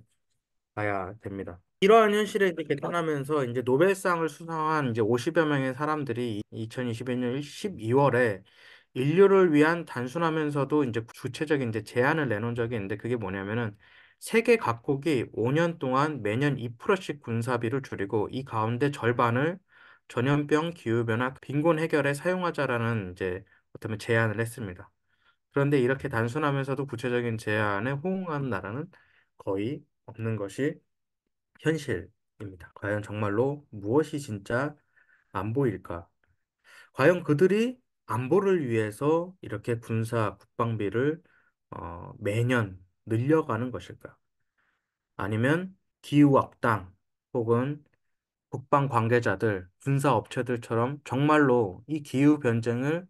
봐야 됩니다. 이러한 현실에 이제 개탄하면서 이제 노벨상을 수상한 이제 50여 명의 사람들이 2021년 12월에 인류를 위한 단순하면서도 이제 구체적인 이제 제안을 내놓은 적이 있는데 그게 뭐냐면은 세계 각국이 5년 동안 매년 2%씩 군사비를 줄이고 이 가운데 절반을 전염병, 기후변화, 빈곤 해결에 사용하자라는 이제 어떻게 제안을 했습니다. 그런데 이렇게 단순하면서도 구체적인 제안에 호응하는 나라는 거의 없는 것이 현실입니다. 과연 정말로 무엇이 진짜 안보일까? 과연 그들이 안보를 위해서 이렇게 군사 국방비를 매년 늘려가는 것일까? 아니면 기후악당 혹은 국방 관계자들, 군사 업체들처럼 정말로 이 기후 변쟁을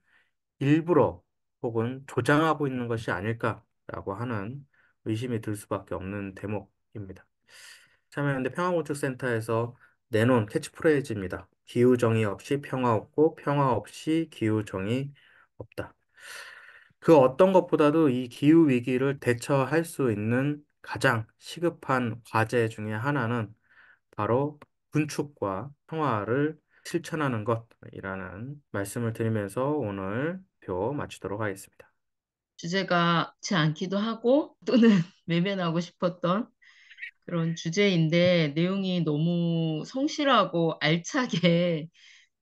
일부러 혹은 조장하고 있는 것이 아닐까라고 하는 의심이 들 수밖에 없는 대목입니다. 참여연대 평화건축센터에서 내놓은 캐치프레이즈입니다. 기후정의 없이 평화 없고 평화 없이 기후정의 없다. 그 어떤 것보다도 이 기후위기를 대처할 수 있는 가장 시급한 과제 중에 하나는 바로 군축과 평화를 실천하는 것이라는 말씀을 드리면서 오늘 표 마치도록 하겠습니다. 주제가 좋지 않기도 하고 또는 외면하고 싶었던 그런 주제인데 내용이 너무 성실하고 알차게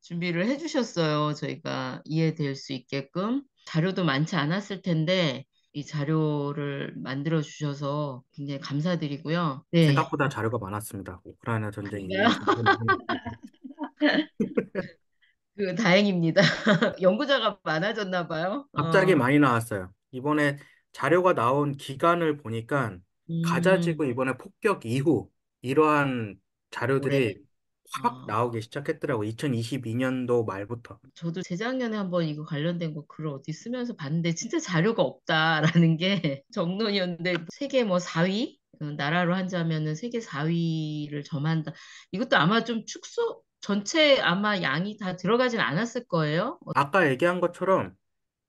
준비를 해주셨어요. 저희가 이해될 수 있게끔. 자료도 많지 않았을 텐데 이 자료를 만들어 주셔서 굉장히 감사드리고요. 네. 생각보다 자료가 많았습니다. 우크라이나 전쟁 그런가요? 이후에 정말 많은 그 다행입니다. 연구자가 많아졌나 봐요. 갑자기 많이 나왔어요. 이번에 자료가 나온 기간을 보니까 가자지구 이번에 폭격 이후 이러한 올해. 자료들이 확 나오기 시작했더라고. 2022년도 말부터. 저도 재작년에 한번 이거 관련된 거 글을 어디 쓰면서 봤는데 진짜 자료가 없다라는 게 정론이었는데 세계 뭐 4위? 나라로 한자면은 세계 4위를 점한다. 이것도 아마 좀 축소 전체 아마 양이 다 들어가진 않았을 거예요. 아까 얘기한 것처럼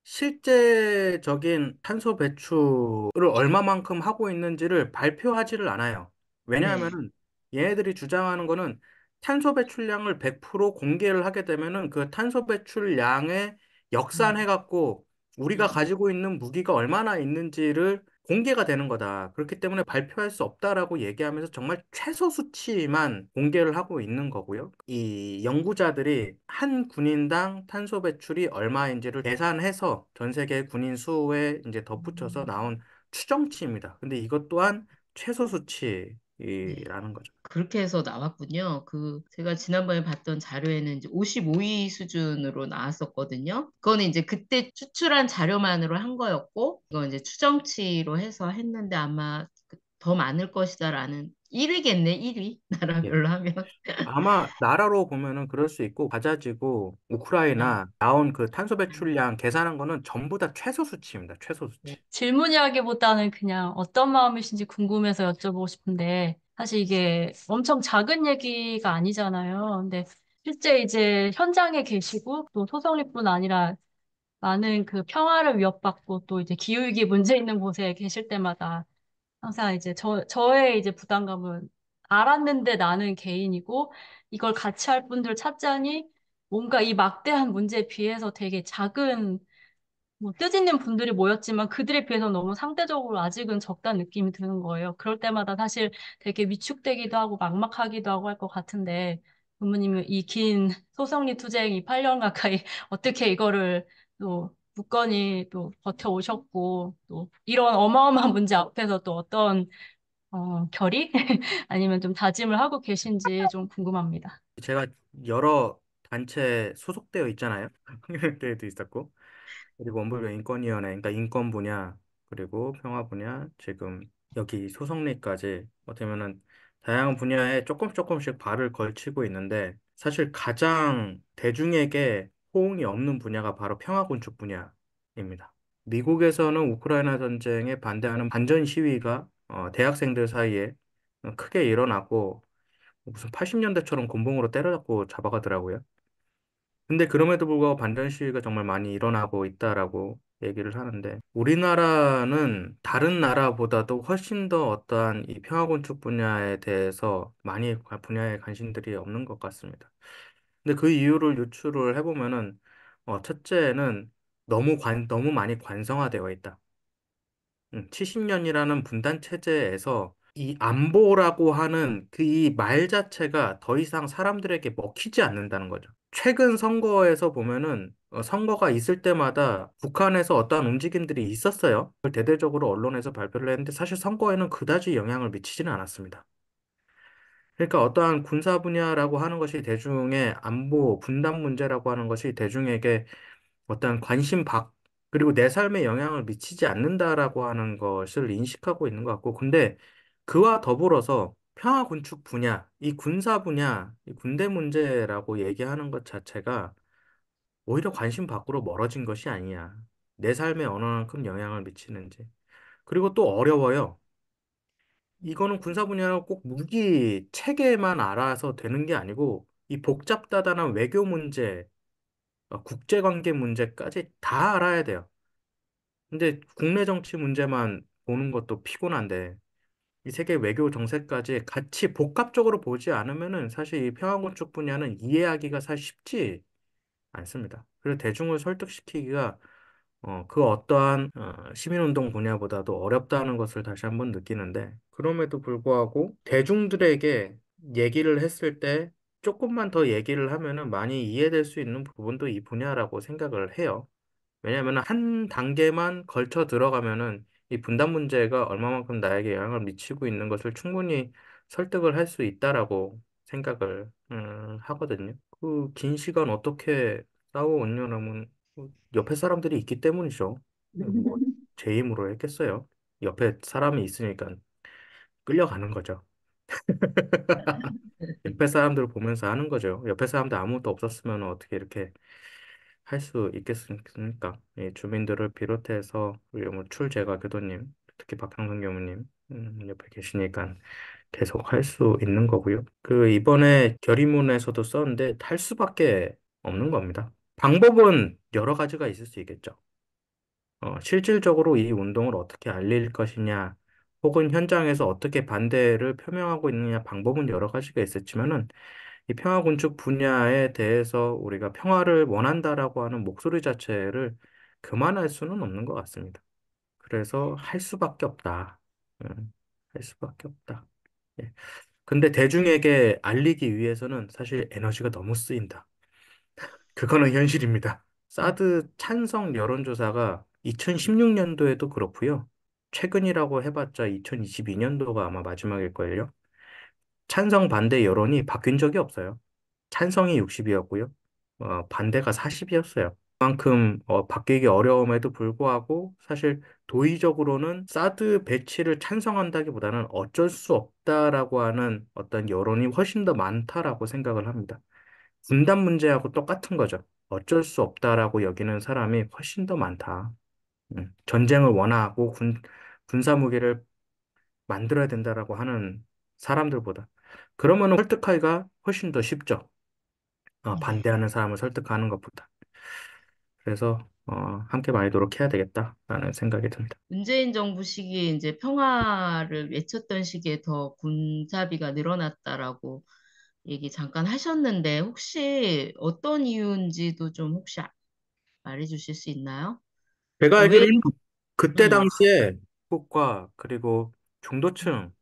실제적인 탄소 배출을 얼마만큼 하고 있는지를 발표하지를 않아요. 네. 왜냐하면은 얘네들이 주장하는 거는 탄소 배출량을 100% 공개를 하게 되면은 그 탄소 배출량에 역산해갖고 우리가 가지고 있는 무기가 얼마나 있는지를 공개가 되는 거다. 그렇기 때문에 발표할 수 없다라고 얘기하면서 정말 최소 수치만 공개를 하고 있는 거고요. 이 연구자들이 한 군인당 탄소 배출이 얼마인지를 계산해서 전 세계 군인 수에 이제 덧붙여서 나온 추정치입니다. 근데 이것 또한 최소 네. 수치라는 거죠. 그렇게 해서 나왔군요. 제가 지난번에 봤던 자료에는 이제 55위 수준으로 나왔었거든요. 그거는 이제 그때 추출한 자료만으로 한 거였고, 이거 이제 추정치로 해서 했는데 아마 더 많을 것이다라는 1위겠네, 1위. 예. 나라별로 하면. 아마 나라로 보면은 그럴 수 있고 가자지구 네. 우크라이나 나온 그 탄소 배출량 계산한 거는 전부 다 최소 수치입니다. 최소 수치. 질문이라기보다는 그냥 어떤 마음이신지 궁금해서 여쭤보고 싶은데, 사실 이게 엄청 작은 얘기가 아니잖아요. 근데 실제 이제 현장에 계시고 또 소설리뿐 아니라 많은 그 평화를 위협받고 또 이제 기후위기 문제 있는 곳에 계실 때마다 항상 이제 저의 이제 부담감은 알았는데 나는 개인이고 이걸 같이 할 분들 찾자니 뭔가 이 막대한 문제에 비해서 되게 작은 뭐 뜻있는 분들이 모였지만 그들에 비해서 너무 상대적으로 아직은 적다는 느낌이 드는 거예요. 그럴 때마다 사실 되게 위축되기도 하고 막막하기도 하고 할 것 같은데 부모님은 이 긴 소성리 투쟁 이 8년 가까이 어떻게 이거를 또 굳건히 또 버텨오셨고 또 이런 어마어마한 문제 앞에서 또 어떤 결의 아니면 좀 다짐을 하고 계신지 좀 궁금합니다. 제가 여러 단체에 소속되어 있잖아요. 학년대회도 있었고, 그리고 원불교 인권위원회, 그러니까 인권 분야, 그리고 평화 분야, 지금 여기 소속리까지 어떻게 보면은 다양한 분야에 조금씩 발을 걸치고 있는데, 사실 가장 대중에게 호응이 없는 분야가 바로 평화 건축 분야입니다. 미국에서는 우크라이나 전쟁에 반대하는 반전 시위가 대학생들 사이에 크게 일어나고 무슨 80년대처럼 곤봉으로 때려잡고 잡아가더라고요. 근데 그럼에도 불구하고 반전 시위가 정말 많이 일어나고 있다라고 얘기를 하는데 우리나라는 다른 나라보다도 훨씬 더 어떠한 이 평화건축 분야에 대해서 많이 분야에 관심들이 없는 것 같습니다. 근데 그 이유를 유추를 해보면은 첫째는 너무 많이 관성화되어 있다. 70년이라는 분단 체제에서 이 안보라고 하는 그 이 말 자체가 더 이상 사람들에게 먹히지 않는다는 거죠. 최근 선거에서 보면은 선거가 있을 때마다 북한에서 어떠한 움직임들이 있었어요. 그걸 대대적으로 언론에서 발표를 했는데 사실 선거에는 그다지 영향을 미치지는 않았습니다. 그러니까 어떠한 군사 분야라고 하는 것이 대중의 안보, 분단 문제라고 하는 것이 대중에게 어떤 그리고 내 삶에 영향을 미치지 않는다라고 하는 것을 인식하고 있는 것 같고, 근데 그와 더불어서 평화 건축 분야, 이 군사 분야, 이 군대 문제라고 얘기하는 것 자체가 오히려 관심 밖으로 멀어진 것이 아니냐. 내 삶에 어느 만큼 영향을 미치는지. 그리고 또 어려워요. 이거는 군사 분야는 꼭 무기 체계만 알아서 되는 게 아니고, 이 복잡다단한 외교 문제, 국제관계 문제까지 다 알아야 돼요. 근데 국내 정치 문제만 보는 것도 피곤한데 이 세계 외교 정세까지 같이 복합적으로 보지 않으면은 사실 이 평화건축 분야는 이해하기가 사실 쉽지 않습니다. 그래서 대중을 설득시키기가 그 어떠한 시민운동 분야보다도 어렵다는 것을 다시 한번 느끼는데 그럼에도 불구하고 대중들에게 얘기를 했을 때 조금만 더 얘기를 하면은 많이 이해될 수 있는 부분도 이 분야라고 생각을 해요. 왜냐하면 한 단계만 걸쳐 들어가면은 이 분단 문제가 얼마만큼 나에게 영향을 미치고 있는 것을 충분히 설득을 할 수 있다라고 생각을 하거든요. 그 긴 시간 어떻게 싸워왔냐면 옆에 사람들이 있기 때문이죠. 뭐 제 힘으로 했겠어요. 옆에 사람이 있으니까 끌려가는 거죠. 옆에 사람들을 보면서 하는 거죠. 옆에 사람들 아무것도 없었으면 어떻게 이렇게 할 수 있겠습니까? 이 주민들을 비롯해서 우리 뭐 출제가 교도님, 특히 박형선 교무님 옆에 계시니까 계속 할 수 있는 거고요. 그 이번에 결의문에서도 썼는데 할 수밖에 없는 겁니다. 방법은 여러 가지가 있을 수 있겠죠. 실질적으로 이 운동을 어떻게 알릴 것이냐, 혹은 현장에서 어떻게 반대를 표명하고 있느냐 방법은 여러 가지가 있었지만은 이 평화 건축 분야에 대해서 우리가 평화를 원한다라고 하는 목소리 자체를 그만할 수는 없는 것 같습니다. 그래서 할 수밖에 없다. 할 수밖에 없다. 예. 근데 대중에게 알리기 위해서는 사실 에너지가 너무 쓰인다. 그거는 현실입니다. 사드 찬성 여론조사가 2016년도에도 그렇고요. 최근이라고 해봤자 2022년도가 아마 마지막일걸요. 찬성 반대 여론이 바뀐 적이 없어요. 찬성이 60이었고요. 반대가 40이었어요. 그만큼 바뀌기 어려움에도 불구하고 사실 도의적으로는 사드 배치를 찬성한다기보다는 어쩔 수 없다라고 하는 어떤 여론이 훨씬 더 많다라고 생각을 합니다. 분단 문제하고 똑같은 거죠. 어쩔 수 없다라고 여기는 사람이 훨씬 더 많다. 전쟁을 원하고 군사 무기를 만들어야 된다라고 하는 사람들보다. 그러면 설득하기가 훨씬 더 쉽죠. 네. 반대하는 사람을 설득하는 것보다. 그래서 함께 많이 노력해야 되겠다라는 생각이 듭니다. 문재인 정부 시기에 이제 평화를 외쳤던 시기에 더 군사비가 늘어났다라고 얘기 잠깐 하셨는데 혹시 어떤 이유인지도 좀 혹시 말해 주실 수 있나요? 제가 그러니까 왜, 알기로는 그때 음, 당시에 북과 그리고 중도층한테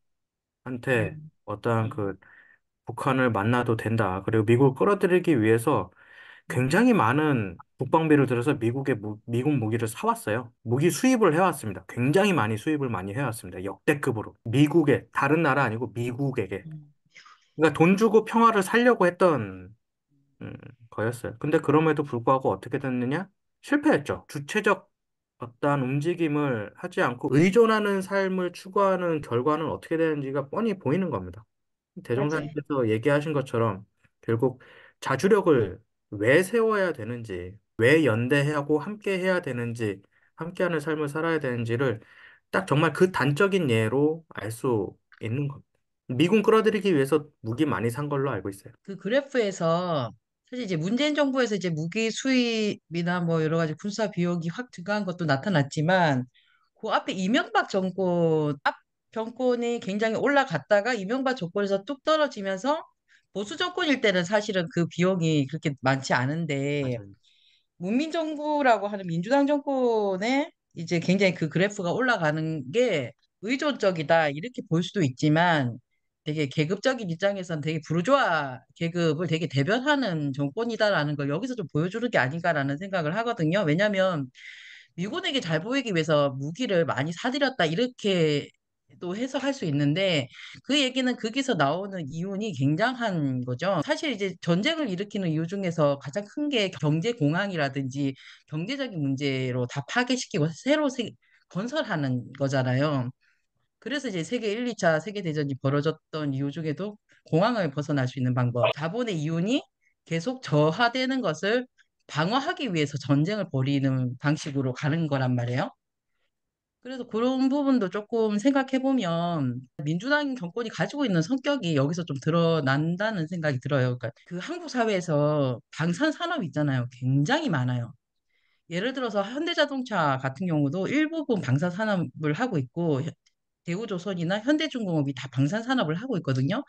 음, 어떠한 그 북한을 만나도 된다. 그리고 미국을 끌어들이기 위해서 굉장히 많은 국방비를 들여서 미국 무기를 사왔어요. 무기 수입을 해왔습니다. 굉장히 많이 수입을 많이 해왔습니다. 역대급으로. 미국에, 다른 나라 아니고 미국에게. 음, 그러니까 돈 주고 평화를 살려고 했던 음, 거였어요. 근데 그럼에도 불구하고 어떻게 됐느냐? 실패했죠. 주체적 어떠한 움직임을 하지 않고 의존하는 삶을 추구하는 결과는 어떻게 되는지가 뻔히 보이는 겁니다. 맞아요. 대종사님께서 얘기하신 것처럼 결국 자주력을 왜 세워야 되는지, 왜 연대하고 함께 해야 되는지, 함께하는 삶을 살아야 되는지를 딱 정말 그 단적인 예로 알 수 있는 겁니다. 미군 끌어들이기 위해서 무기 많이 산 걸로 알고 있어요. 그 그래프에서 사실 이제 문재인 정부에서 이제 무기 수입이나 뭐 여러 가지 군사 비용이 확 증가한 것도 나타났지만 그 앞에 이명박 정권 앞 정권이 굉장히 올라갔다가 이명박 정권에서 뚝 떨어지면서 보수 정권일 때는 사실은 그 비용이 그렇게 많지 않은데 맞아요. 문민정부라고 하는 민주당 정권에 이제 굉장히 그 그래프가 올라가는 게 의존적이다 이렇게 볼 수도 있지만 되게 계급적인 입장에서는 되게 부르주아 계급을 되게 대변하는 정권이다라는 걸 여기서 좀 보여주는 게 아닌가라는 생각을 하거든요. 왜냐하면 미군에게 잘 보이기 위해서 무기를 많이 사들였다 이렇게 또 해석할 수 있는데 그 얘기는 거기서 나오는 이윤이 굉장한 거죠. 사실 이제 전쟁을 일으키는 이유 중에서 가장 큰 게 경제 공황이라든지 경제적인 문제로 다 파괴시키고 새로 건설하는 거잖아요. 그래서 이제 세계 1, 2차 세계대전이 벌어졌던 이유 중에도 공황을 벗어날 수 있는 방법. 자본의 이윤이 계속 저하되는 것을 방어하기 위해서 전쟁을 벌이는 방식으로 가는 거란 말이에요. 그래서 그런 부분도 조금 생각해 보면 민주당 정권이 가지고 있는 성격이 여기서 좀 드러난다는 생각이 들어요. 그러니까 그 한국 사회에서 방산 산업 있잖아요. 굉장히 많아요. 예를 들어서 현대자동차 같은 경우도 일부분 방산 산업을 하고 있고 대우조선이나 현대중공업이 다 방산 산업을 하고 있거든요.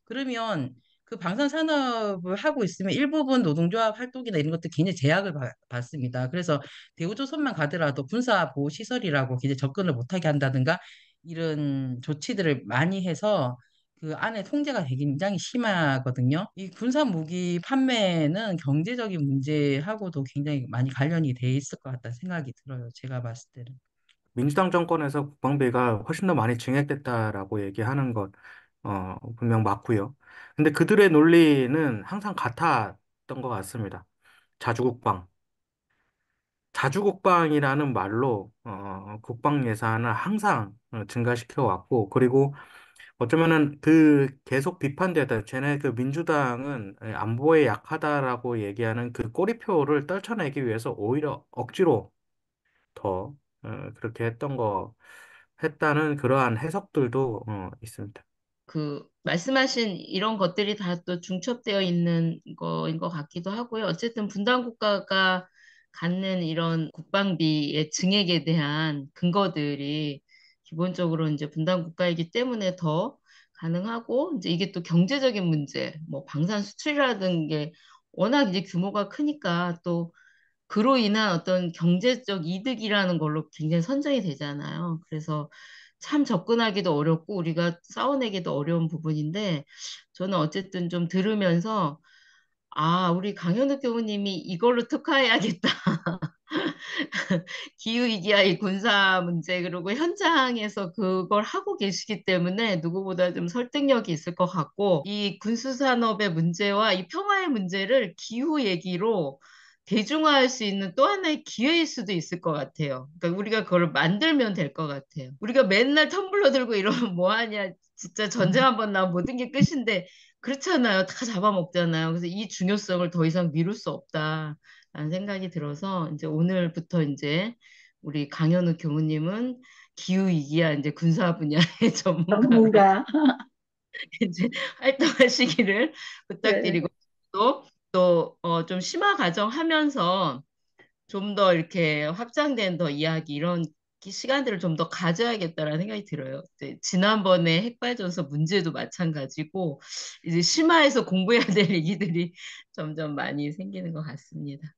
그러면 그 방산 산업을 하고 있으면 일부분 노동조합 활동이나 이런 것들 굉장히 제약을 받습니다. 그래서 대우조선만 가더라도 군사 보호 시설이라고 굉장히 접근을 못하게 한다든가 이런 조치들을 많이 해서 그 안에 통제가 굉장히 심하거든요. 이 군사 무기 판매는 경제적인 문제하고도 굉장히 많이 관련이 돼 있을 것 같다는 생각이 들어요. 제가 봤을 때는. 민주당 정권에서 국방비가 훨씬 더 많이 증액됐다라고 얘기하는 것, 분명 맞고요. 근데 그들의 논리는 항상 같았던 것 같습니다. 자주국방. 자주국방이라는 말로, 국방 예산을 항상 증가시켜 왔고, 그리고 어쩌면은 그 계속 비판되던, 쟤네 그 민주당은 안보에 약하다라고 얘기하는 그 꼬리표를 떨쳐내기 위해서 오히려 억지로 더, 그렇게 했다는 그러한 해석들도 있습니다. 그 말씀하신 이런 것들이 다 또 중첩되어 있는 거인 것 같기도 하고요. 어쨌든 분단 국가가 갖는 이런 국방비의 증액에 대한 근거들이 기본적으로 이제 분단 국가이기 때문에 더 가능하고 이제 이게 또 경제적인 문제, 뭐 방산 수출이라든 게 워낙 이제 규모가 크니까 또 그로 인한 어떤 경제적 이득이라는 걸로 굉장히 선정이 되잖아요. 그래서 참 접근하기도 어렵고 우리가 싸워내기도 어려운 부분인데 저는 어쨌든 좀 들으면서 아, 우리 강현욱 교수님이 이걸로 특화해야겠다. 기후위기와 이 군사 문제 그리고 현장에서 그걸 하고 계시기 때문에 누구보다 좀 설득력이 있을 것 같고 이 군수산업의 문제와 이 평화의 문제를 기후 얘기로 대중화할 수 있는 또 하나의 기회일 수도 있을 것 같아요. 그러니까 우리가 그걸 만들면 될 것 같아요. 우리가 맨날 텀블러 들고 이러면 뭐 하냐. 진짜 전쟁 한번 나면 모든 게 끝인데 그렇잖아요. 다 잡아먹잖아요. 그래서 이 중요성을 더 이상 미룰 수 없다. 라는 생각이 들어서 이제 오늘부터 이제 우리 강현우 교무님은 기후위기와 이제 군사 분야의 전문가로 전문가. 이제 활동하시기를 네. 부탁드리고 또 좀 심화 과정 하면서 좀 더 이렇게 확장된 더 이야기 이런 시간들을 좀 더 가져야겠다라는 생각이 들어요. 이제 지난번에 핵발전소 문제도 마찬가지고 이제 심화해서 공부해야 될 얘기들이 점점 많이 생기는 것 같습니다.